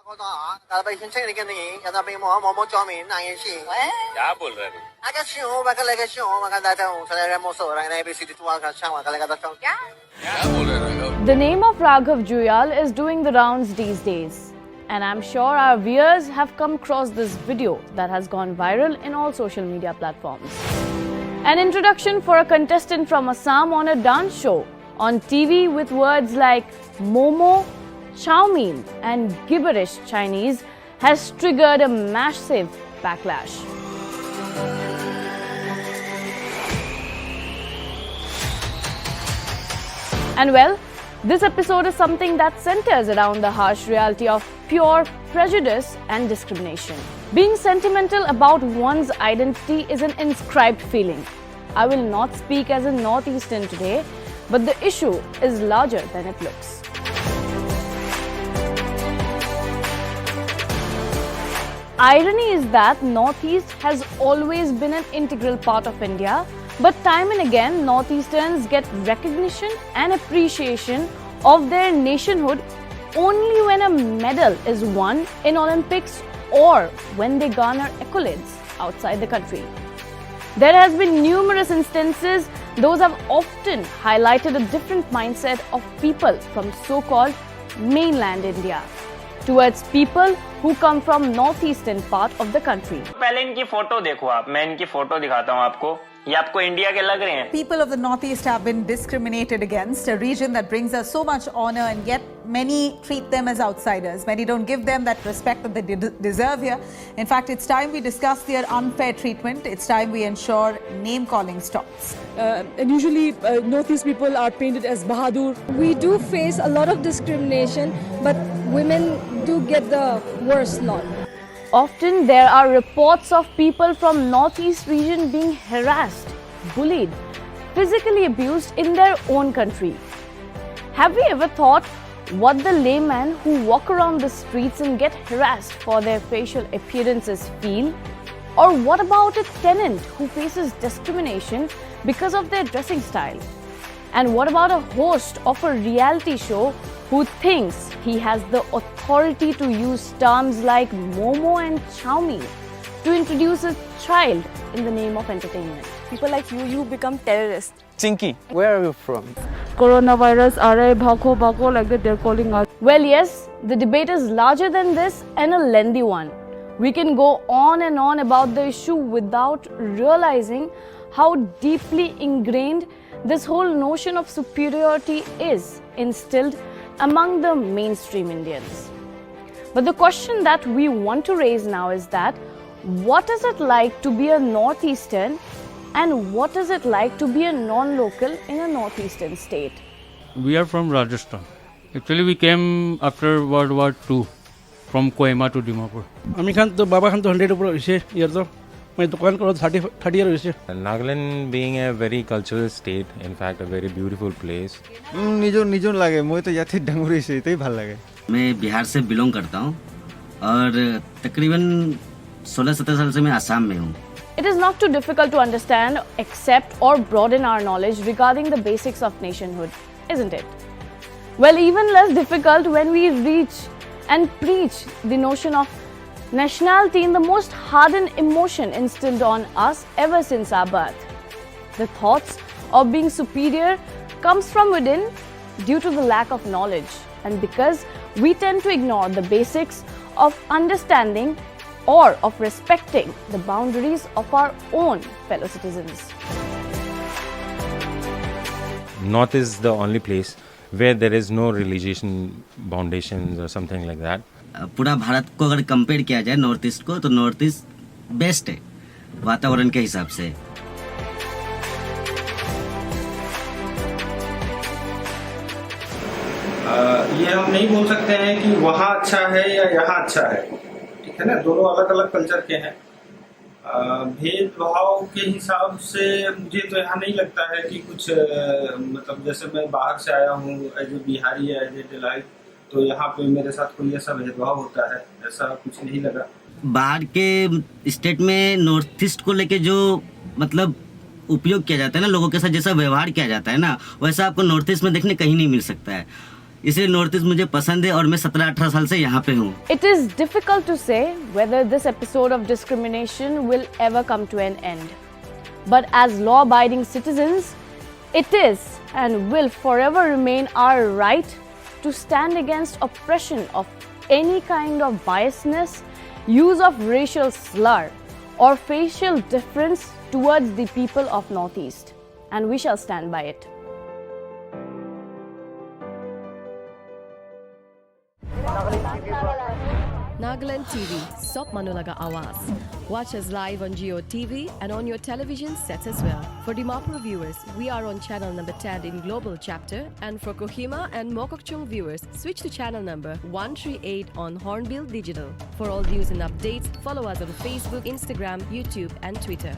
क्या बोल रहे हैं? क्या बोल रहे हैं? The name of Raghav Juyal is doing the rounds these days. And I'm sure our viewers have come across this video that has gone viral in all social media platforms. An introduction for a contestant from Assam on a dance show on TV with words like Momo, Chow Mein and gibberish Chinese has triggered a massive backlash. And well, this episode is something that centers around the harsh reality of pure prejudice and discrimination. Being sentimental about one's identity is an inscribed feeling. I will not speak as a Northeastern today, but the issue is larger than it looks. Irony is that Northeast has always been an integral part of India, but time and again Northeasterns get recognition and appreciation of their nationhood only when a medal is won in Olympics or when they garner accolades outside the country. There has been numerous instances. Those have often highlighted a different mindset of people from so-called mainland India towards people who come from northeastern part of the country. पहले इनकी photo देखो आप, मैं इनकी photo दिखाता हूँ आपको. ये आपको इंडिया के लग रहे हैं. People of the Northeast have been discriminated against, a region that brings us so much honor, and yet many treat them as outsiders. Many don't give them that respect that they deserve here. In fact, it's time we discuss their unfair treatment. It's time we ensure name calling stops. And usually Northeast people are painted as Bahadur. We do face a lot of discrimination, but women do get the worst lot. Often there are reports of people from Northeast region being harassed, bullied, physically abused in their own country. Have we ever thought what the laymen who walk around the streets and get harassed for their facial appearances feel? Or what about a tenant who faces discrimination because of their dressing style? And what about a host of a reality show who thinks he has the authority to use terms like Momo and Chow Mein to introduce a child in the name of entertainment? People like you become terrorists. Chinky, where are you from? Coronavirus, bhako, like that they're calling us. Well, yes, the debate is larger than this and a lengthy one. We can go on and on about the issue without realizing how deeply ingrained this whole notion of superiority is instilled among the mainstream Indians. But the question that we want to raise now is that what is it like to be a Northeastern and what is it like to be a non-local in a Northeastern state? We are from Rajasthan. Actually, we came after World War II from Kohima to Dimapur. আমি খান তো বাবা খান তো 100 উপর হইছে ইয়ার তো मैं दुकान करो 30 year হইছে. Nagaland being a very cultural state, in fact a very beautiful place. निजोन लागे मोय तो याथे डंगुरी से इतनी ভাল লাগে. मैं बिहार से बिलोंग करता हूँ और तकरीबन 16-17 साल से मैं आसाम में हूँ. It is not too difficult to understand, accept or broaden our knowledge regarding the basics of nationhood, isn't it? Well, even less difficult when we reach and preach the notion of nationality in the most hardened emotion instilled on us ever since our birth. The thoughts of being superior comes from within due to the lack of knowledge and because we tend to ignore the basics of understanding or of respecting the boundaries of our own fellow citizens. North is the only place where there is no religious foundations or something like that. पूरा भारत को अगर compare किया जाए north east को तो north east best है वातावरण के हिसाब से. ये हम नहीं बोल सकते हैं कि वहाँ अच्छा है या यहाँ अच्छा है, ठीक है ना. दोनों अलग अलग कल्चर के हैं. भेदभाव के हिसाब से मुझे तो यहाँ नहीं लगता है कि कुछ मतलब जैसे मैं बाहर से आया हूँ as a Bihari as a delight, तो यहाँ पे मेरे साथ कोई ऐसा भेदभाव होता है, ऐसा कुछ नहीं लगा. बाहर के स्टेट में नॉर्थ ईस्ट को लेके जो मतलब उपयोग किया जाता है ना, लोगों के साथ जैसा व्यवहार किया जाता है ना, वैसा आपको नॉर्थ ईस्ट में देखने कहीं नहीं मिल सकता है. इसलिए नॉर्थ ईस्ट मुझे पसंद है और मैं 17-18 साल से यहाँ पे हूँ. It is difficult to say whether this episode of discrimination will ever come to an end. But as law-abiding citizens, it is and will forever remain our right to stand against oppression of any kind of biasness, use of racial slur or facial difference towards the people of Northeast. And we shall stand by it. Nagaland TV, Sop Manulaga Awas. Watch us live on Geo TV and on your television sets as well. For Dimapur viewers, we are on channel number 10 in Global Chapter, and for Kohima and Mokokchung viewers, switch to channel number 138 on Hornbill Digital. For all news and updates, follow us on Facebook, Instagram, YouTube and Twitter.